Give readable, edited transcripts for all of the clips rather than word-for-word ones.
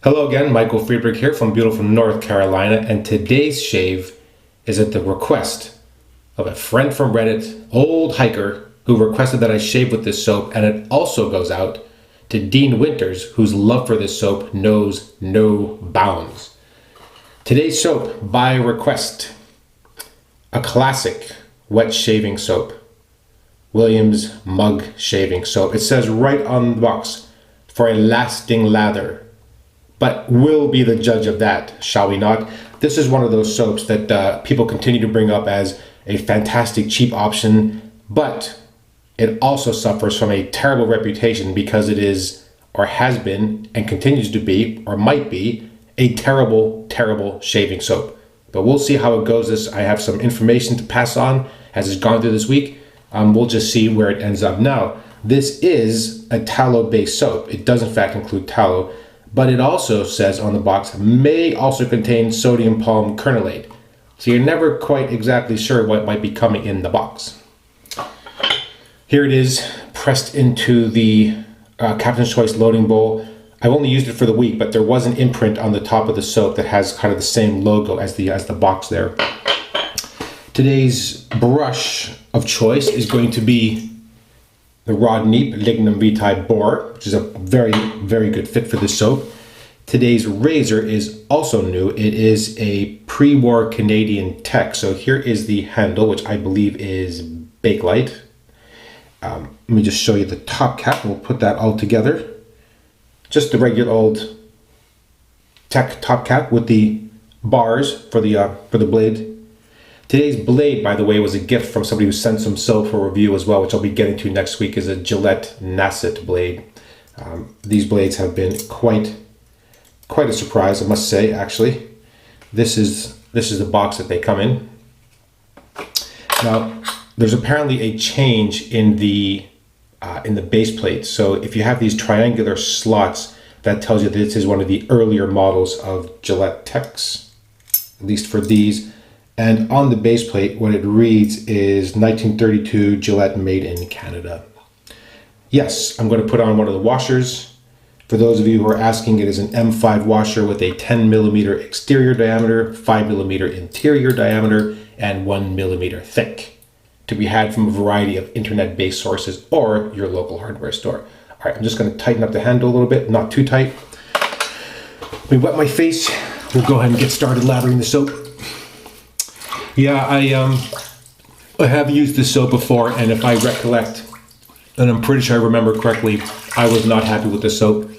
Hello again, Michael Friedberg here from beautiful North Carolina, and today's shave is at the request of a friend from Reddit, old hiker, who requested that I shave with this soap, and it also goes out to Dean Winters, whose love for this soap knows no bounds. Today's soap, by request, a classic wet shaving soap, Williams Mug Shaving Soap. It says right on the box, for a lasting lather. But we'll be the judge of that, shall we not? This is one of those soaps that people continue to bring up as a fantastic cheap option, but it also suffers from a terrible reputation because it is, or has been, and continues to be, or might be, a terrible, terrible shaving soap. But we'll see how it goes. I have some information to pass on as it's gone through this week. We'll just see where it ends up. Now, this is a tallow-based soap. It does in fact include tallow, but it also says on the box, may also contain sodium palm kernelate. So you're never quite exactly sure what might be coming in the box. Here it is, pressed into the Captain's Choice loading bowl. I've only used it for the week, but there was an imprint on the top of the soap that has kind of the same logo as the box there. Today's brush of choice is going to be the Rod Neep Lignum Vitae Boar, which is a very, very good fit for this soap. Today's razor is also new. It is a pre-war Canadian Tech. So here is the handle, which I believe is Bakelite. Let me just show you the top cap, and we'll put that all together. Just the regular old Tech top cap with the bars for the blade. Today's blade, by the way, was a gift from somebody who sent some soap for review as well, which I'll be getting to next week, is a Gillette Nacet blade. These blades have been quite a surprise, I must say, actually. This is the box that they come in. Now, there's apparently a change in the base plate. So if you have these triangular slots, that tells you that this is one of the earlier models of Gillette Techs, at least for these. And on the base plate, what it reads is 1932 Gillette made in Canada. Yes, I'm going to put on one of the washers. For those of you who are asking, it is an M5 washer with a 10 millimeter exterior diameter, 5 millimeter interior diameter, and 1 millimeter thick, to be had from a variety of internet-based sources or your local hardware store. All right, I'm just going to tighten up the handle a little bit, not too tight. Let me wet my face. We'll go ahead and get started lathering the soap. Yeah, I have used this soap before, and if I recollect, and I'm pretty sure I remember correctly, I was not happy with the soap.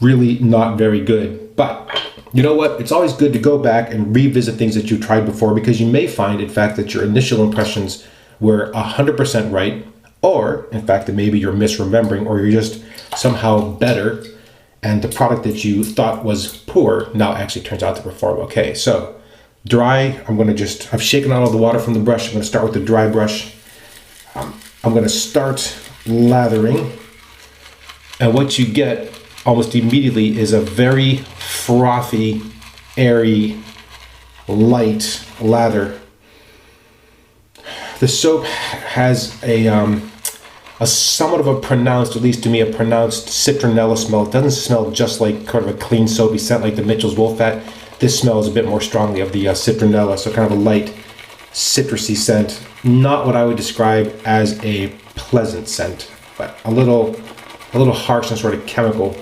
Really not very good. But you know what? It's always good to go back and revisit things that you tried before, because you may find, in fact, that your initial impressions were 100% right, or in fact that maybe you're misremembering, or you're just somehow better, and the product that you thought was poor now actually turns out to perform okay. So dry, I've shaken out all the water from the brush. I'm going to start with the dry brush. I'm going to start lathering, and what you get almost immediately is a very frothy, airy, light lather. The soap has a somewhat of a pronounced, at least to me, a pronounced citronella smell. It doesn't smell just like kind of a clean soapy scent like the Mitchell's Wolfat. This smells a bit more strongly of the citronella, so kind of a light citrusy scent. Not what I would describe as a pleasant scent, but a little harsh and sort of chemical.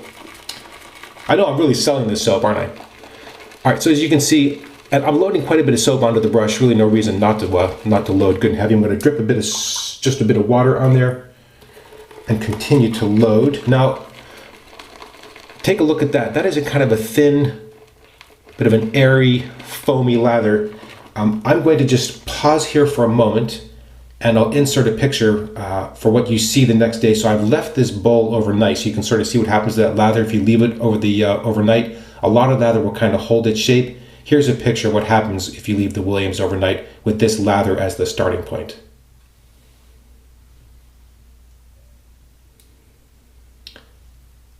I know I'm really selling this soap, aren't I? All right, so as you can see, and I'm loading quite a bit of soap onto the brush. Really no reason not to load good and heavy. I'm going to drip just a bit of water on there and continue to load. Now, take a look at that. That is a kind of a thin, bit of an airy, foamy lather. I'm going to just pause here for a moment, and I'll insert a picture for what you see the next day. So I've left this bowl overnight, so you can sort of see what happens to that lather if you leave it over the overnight. A lot of lather will kind of hold its shape. Here's a picture of what happens if you leave the Williams overnight with this lather as the starting point.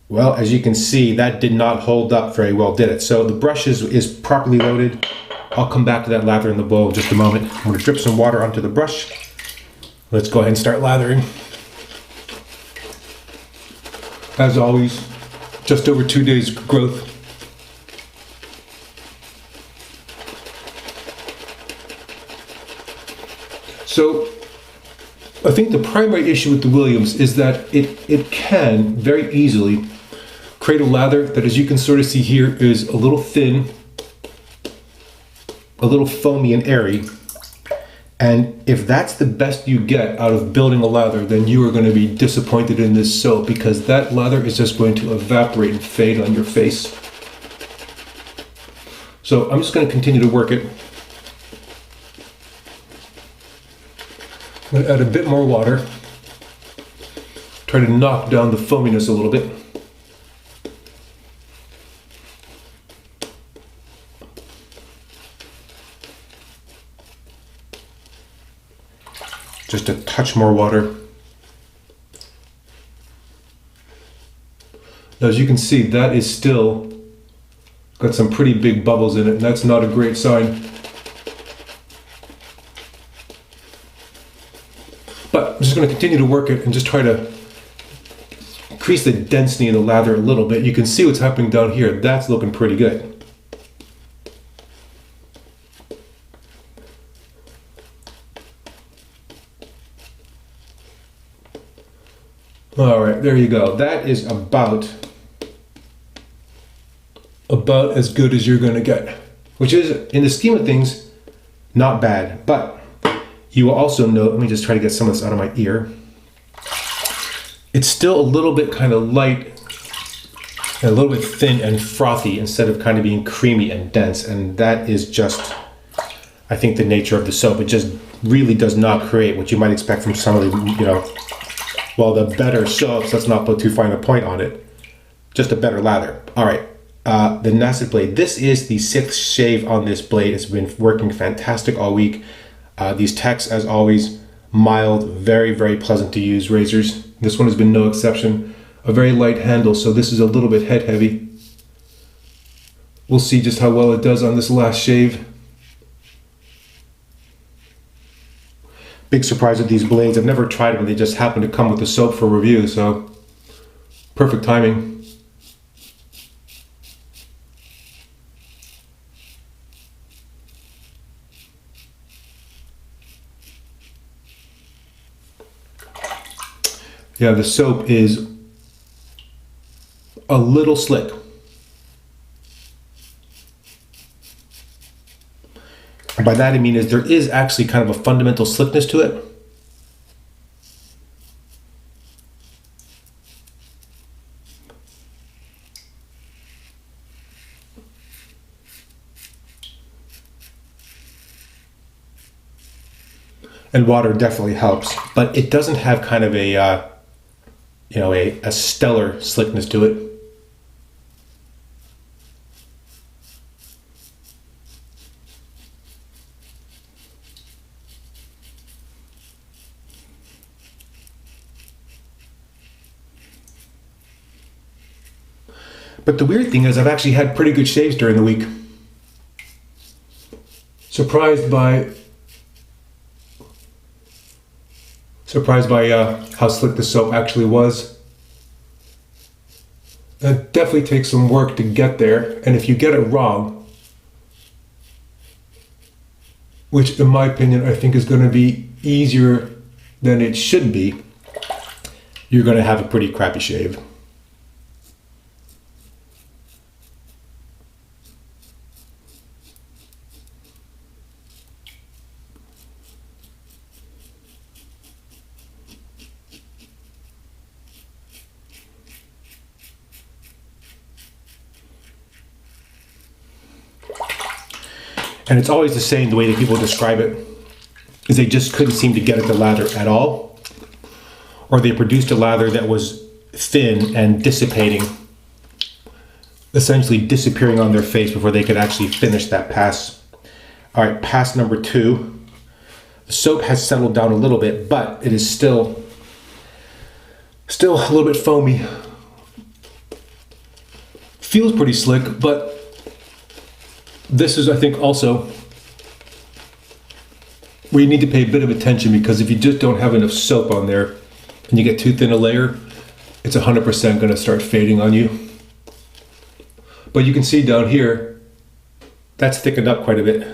Well, as you can see, that did not hold up very well, did it? So the brush is properly loaded. I'll come back to that lather in the bowl in just a moment. I'm going to drip some water onto the brush. Let's go ahead and start lathering. As always, just over 2 days growth So I think the primary issue with the Williams is that it can very easily create a lather that, as you can sort of see here, is a little thin, a little foamy and airy. And if that's the best you get out of building a lather, then you are going to be disappointed in this soap, because that lather is just going to evaporate and fade on your face. So I'm just going to continue to work it. I'm going to add a bit more water. Try to knock down the foaminess a little bit. Just a touch more water. Now, as you can see, that is still got some pretty big bubbles in it, and that's not a great sign. But I'm just going to continue to work it and just try to increase the density in the lather a little bit. You can see what's happening down here. That's looking pretty good. All right, there you go. That is about as good as you're going to get, which is, in the scheme of things, not bad. But you will also note, let me just try to get some of this out of my ear. It's still a little bit kind of light, and a little bit thin and frothy instead of kind of being creamy and dense. And that is just, I think, the nature of the soap. It just really does not create what you might expect from some of the, well, the better soaps. Let's not put too fine a point on it. Just a better lather. All right, the Nacet blade. This is the 6th shave on this blade. It's been working fantastic all week. These Techs, as always, mild, very, very pleasant to use razors. This one has been no exception. A very light handle, so this is a little bit head heavy. We'll see just how well it does on this last shave. Big surprise with these blades. I've never tried them. They just happen to come with the soap for review, so perfect timing. Yeah, the soap is a little slick. And by that I mean is there is actually kind of a fundamental slickness to it. And water definitely helps, but it doesn't have kind of a a stellar slickness to it. But the weird thing is I've actually had pretty good shaves during the week. Surprised by how slick the soap actually was. It definitely takes some work to get there, and if you get it wrong, which in my opinion I think is going to be easier than it should be, you're going to have a pretty crappy shave. And it's always the same, the way that people describe it, is they just couldn't seem to get at the lather at all. Or they produced a lather that was thin and dissipating, essentially disappearing on their face before they could actually finish that pass. All right, pass number 2. The soap has settled down a little bit, but it is still a little bit foamy. Feels pretty slick, but this is, I think, also where you need to pay a bit of attention, because if you just don't have enough soap on there and you get too thin a layer, it's 100% going to start fading on you. But you can see down here, that's thickened up quite a bit.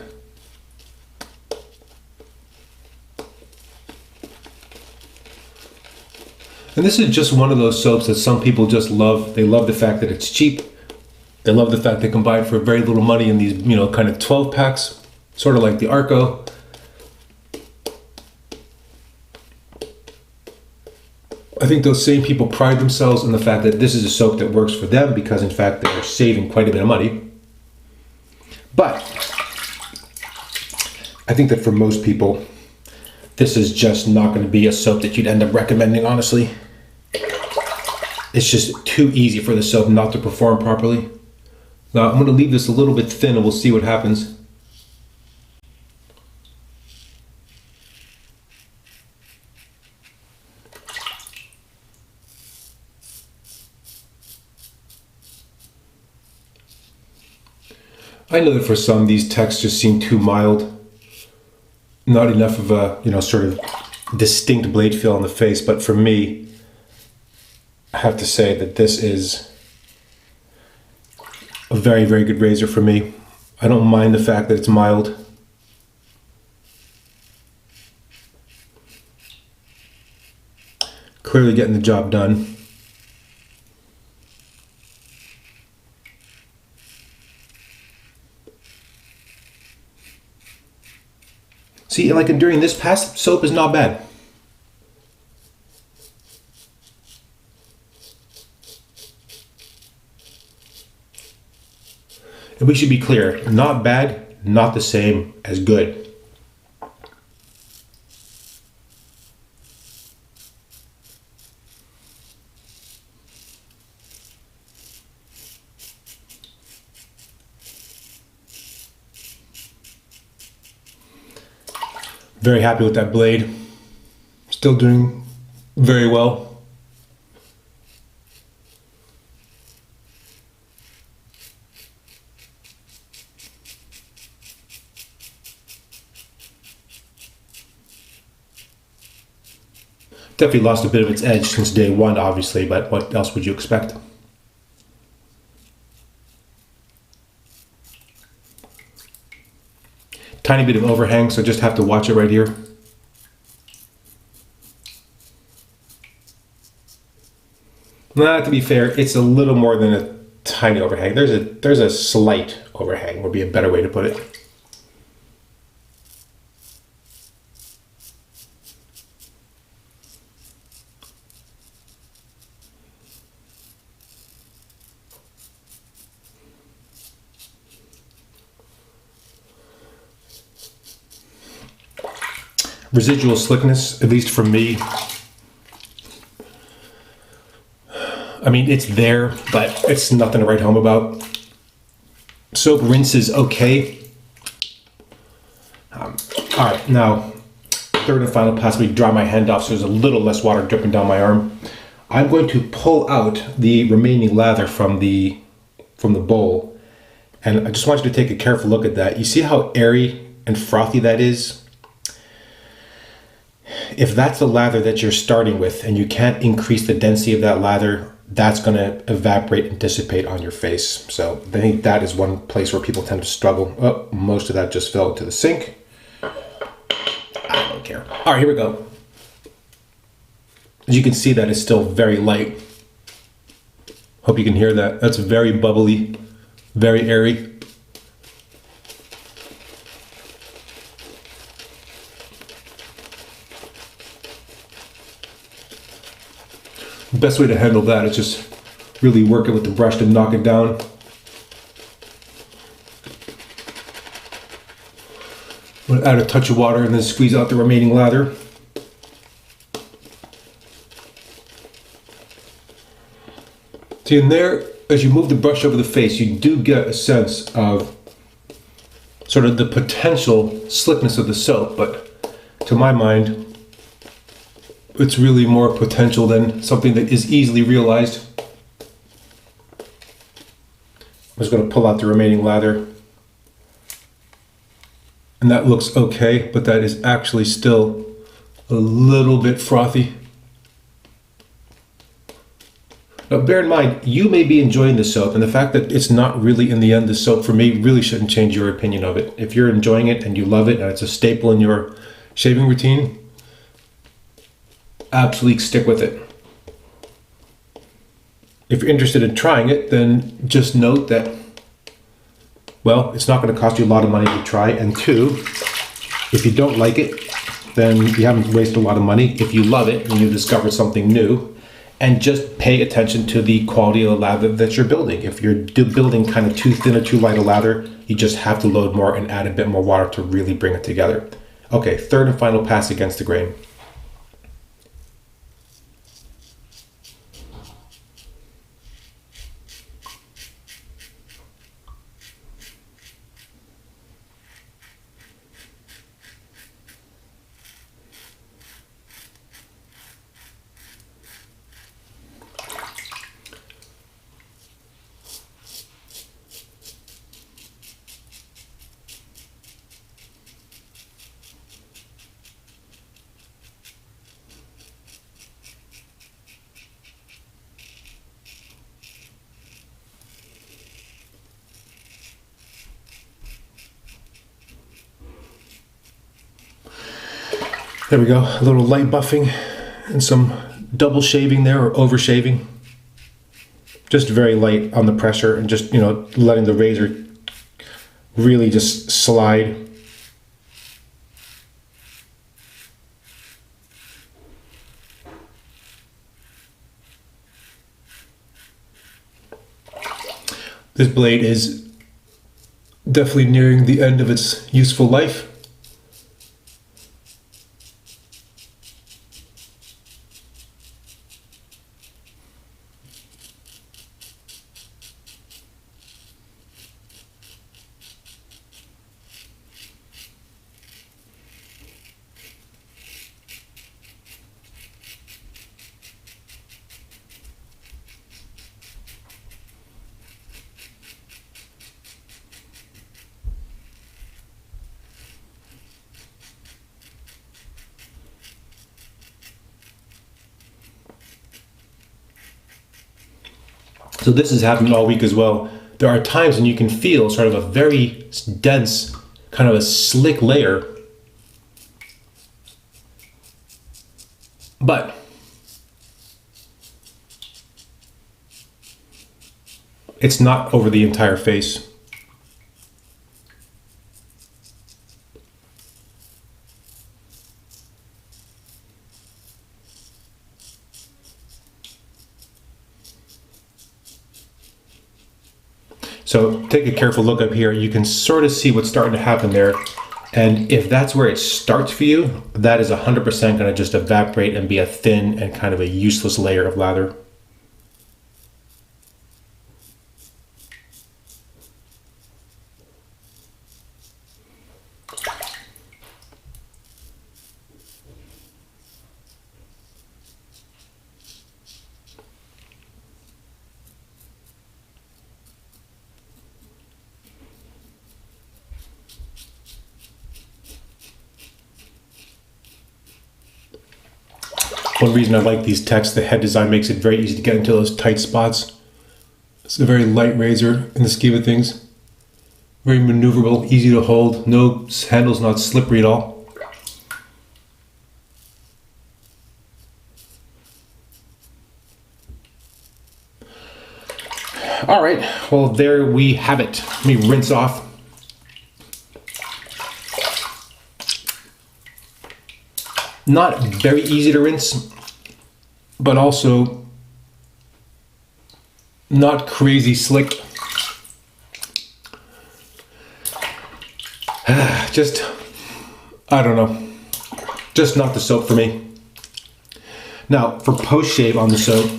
And this is just one of those soaps that some people just love. They love the fact that it's cheap. They love the fact they can buy it for very little money in these, you know, kind of 12 packs, sort of like the Arco. I think those same people pride themselves in the fact that this is a soap that works for them because, in fact, they're saving quite a bit of money. But I think that for most people, this is just not going to be a soap that you'd end up recommending, honestly. It's just too easy for the soap not to perform properly. Now, I'm going to leave this a little bit thin and we'll see what happens. I know that for some, these techs just seem too mild. Not enough of a, you know, sort of distinct blade feel on the face, but for me, I have to say that this is a very, very good razor for me. I don't mind the fact that it's mild. Clearly getting the job done. See, like during this pass, soap is not bad. And we should be clear, not bad, not the same as good. Very happy with that blade. Still doing very well. Definitely lost a bit of its edge since day one, obviously, but what else would you expect? Tiny bit of overhang, so just have to watch it right here. Nah, to be fair, it's a little more than a tiny overhang. There's a slight overhang, would be a better way to put it. Residual slickness, at least for me. I mean, it's there, but it's nothing to write home about. Soap rinses okay. All right, now, third and final pass, we dry my hand off so there's a little less water dripping down my arm. I'm going to pull out the remaining lather from the bowl. And I just want you to take a careful look at that. You see how airy and frothy that is? If that's the lather that you're starting with and you can't increase the density of that lather, that's going to evaporate and dissipate on your face. So I think that is one place where people tend to struggle. Oh, most of that just fell into the sink. I don't care. All right, here we go. As you can see, that is still very light. Hope you can hear that. That's very bubbly, very airy. The best way to handle that is just really work it with the brush to knock it down. I'm gonna add a touch of water and then squeeze out the remaining lather. See, in there, as you move the brush over the face, you do get a sense of sort of the potential slickness of the soap, but to my mind, it's really more potential than something that is easily realized. I'm just going to pull out the remaining lather. And that looks okay, but that is actually still a little bit frothy. Now bear in mind, you may be enjoying the soap, and the fact that it's not really in the end the soap for me really shouldn't change your opinion of it. If you're enjoying it and you love it and it's a staple in your shaving routine, absolutely stick with it. If you're interested in trying it, then just note that, well, it's not going to cost you a lot of money to try. And two, if you don't like it, then you haven't wasted a lot of money. If you love it and you discover something new, and just pay attention to the quality of the lather that you're building. If you're building kind of too thin or too light a lather, you just have to load more and add a bit more water to really bring it together. Okay, third and final pass against the grain. There we go, a little light buffing and some double shaving there, or over shaving. Just very light on the pressure and just, letting the razor really just slide. This blade is definitely nearing the end of its useful life. So this has happened all week as well. There are times when you can feel sort of a very dense, kind of a slick layer. But it's not over the entire face. So take a careful look up here. You can sort of see what's starting to happen there. And if that's where it starts for you, that is 100% going to just evaporate and be a thin and kind of a useless layer of lather. One reason I like these techs, the head design makes it very easy to get into those tight spots. It's a very light razor in the scheme of things. Very maneuverable, easy to hold, no handle's not slippery at all. All right, well there we have it. Let me rinse off. Not very easy to rinse, but also not crazy slick. Just, I don't know, just not the soap for me. Now, for post-shave on the soap,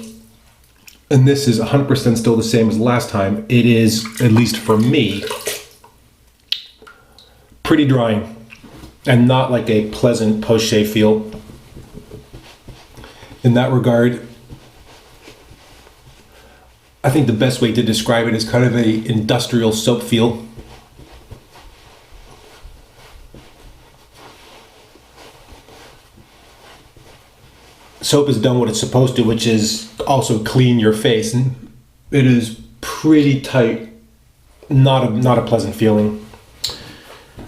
and this is 100% still the same as last time, it is, at least for me, pretty drying. And not like a pleasant post-shave feel. In that regard, I think the best way to describe it is kind of a industrial soap feel. Soap has done what it's supposed to, which is also clean your face, and it is pretty tight. Not a pleasant feeling.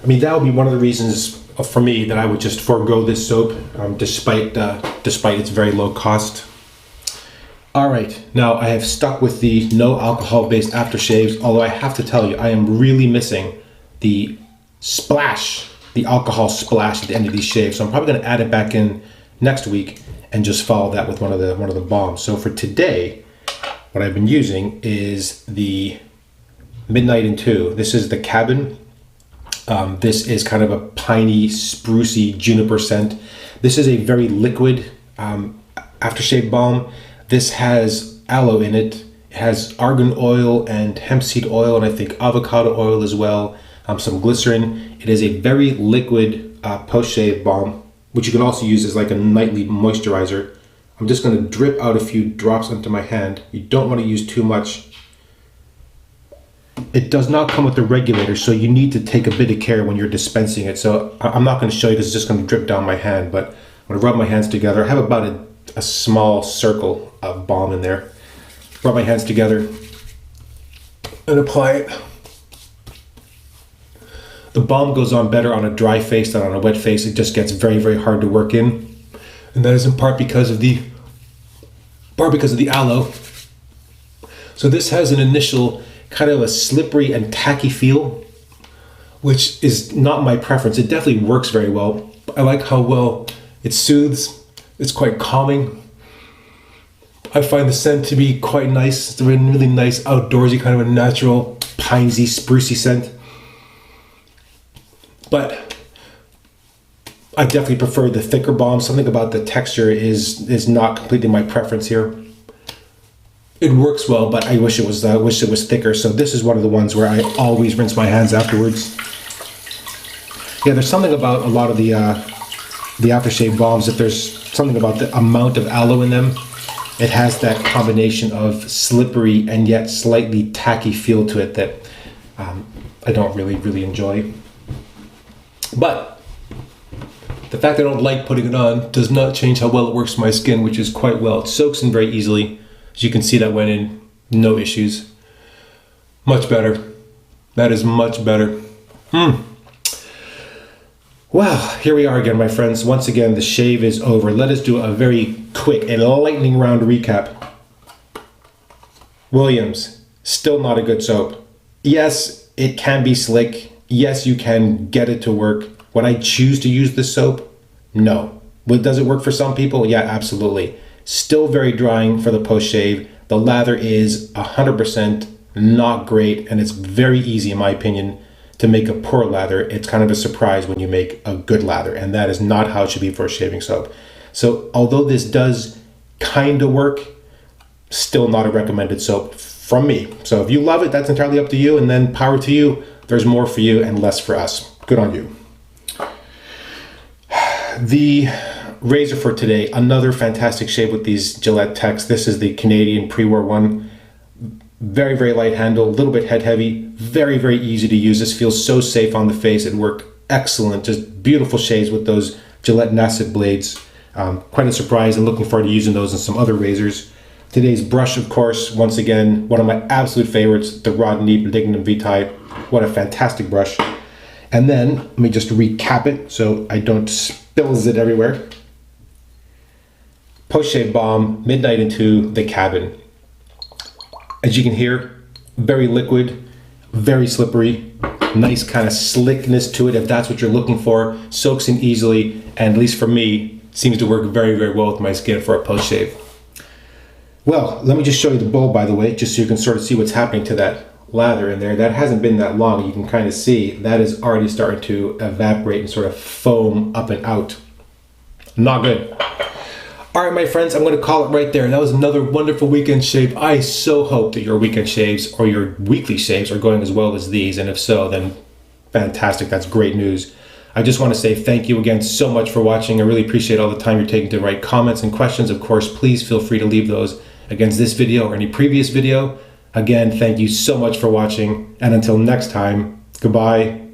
I mean, that would be one of the reasons for me that I would just forego this soap, despite its very low cost. All right, now I have stuck with the no alcohol based aftershaves, although I have to tell you, I am really missing the splash, the alcohol splash at the end of these shaves. So I'm probably gonna add it back in next week and just follow that with one of the balms. So for today, what I've been using is the Midnight in Two. This is the Cabin. This is kind of a piney, sprucey juniper scent. This is a very liquid aftershave balm. This has aloe in it. It has argan oil and hemp seed oil, and I think avocado oil as well. Some glycerin. It is a very liquid post-shave balm, which you can also use as like a nightly moisturizer. I'm just going to drip out a few drops onto my hand. You don't want to use too much. It does not come with the regulator, so you need to take a bit of care when you're dispensing it. So I'm not going to show you because it's just going to drip down my hand, but I'm going to rub my hands together. I have about a small circle of balm in there. Rub my hands together and apply it. The balm goes on better on a dry face than on a wet face. It just gets very, very hard to work in. And that is in part because of the aloe. So this has an initial kind of a slippery and tacky feel, which is not my preference. It definitely works very well. I like how well it soothes. It's quite calming. I find the scent to be quite nice. It's a really nice outdoorsy kind of a natural pinesy, sprucey scent. But I definitely prefer the thicker balm. Something about the texture is not completely my preference here. It works well, but I wish it was thicker. So this is one of the ones where I always rinse my hands afterwards. Yeah, there's something about a lot of the aftershave balms, if there's something about the amount of aloe in them, it has that combination of slippery and yet slightly tacky feel to it that I don't really enjoy. But the fact that I don't like putting it on does not change how well it works for my skin, which is quite well. It soaks in very easily. As you can see, that went in, no issues. Much better. That is much better. Well, here we are again, my friends. Once again, the shave is over. Let us do a very quick and lightning round recap. Williams, still not a good soap. Yes, it can be slick. Yes, you can get it to work. Would I choose to use this soap? No. Does it work for some people? Yeah, absolutely. Still very drying for the post-shave. The lather is 100% not great, and it's very easy, in my opinion, to make a poor lather. It's kind of a surprise when you make a good lather, and that is not how it should be for a shaving soap. So although this does kind of work, still not a recommended soap from me. So if you love it, that's entirely up to you, and then power to you. There's more for you and less for us. Good on you. The razor for today, another fantastic shave with these Gillette Techs. This is the Canadian pre-war one. Very, very light handle, a little bit head heavy, very, very easy to use. This feels so safe on the face. It worked excellent, just beautiful shaves with those Gillette Nacet blades. Quite a surprise, and looking forward to using those in some other razors. Today's brush, of course, once again, one of my absolute favorites, the Neep Lignum Vitae. What a fantastic brush. And then, let me just recap it so I don't spills it everywhere. Post-shave balm, Midnight in Two, the Cabin. As you can hear, very liquid, very slippery, nice kind of slickness to it if that's what you're looking for. Soaks in easily, and at least for me, seems to work very, very well with my skin for a post-shave. Well, let me just show you the bowl, by the way, just so you can sort of see what's happening to that lather in there. That hasn't been that long. You can kind of see that is already starting to evaporate and sort of foam up and out. Not good. All right, my friends, I'm going to call it right there. That was another wonderful weekend shave. I so hope that your weekend shaves or your weekly shaves are going as well as these. And if so, then fantastic. That's great news. I just want to say thank you again so much for watching. I really appreciate all the time you're taking to write comments and questions. Of course, please feel free to leave those against this video or any previous video. Again, thank you so much for watching. And until next time, goodbye.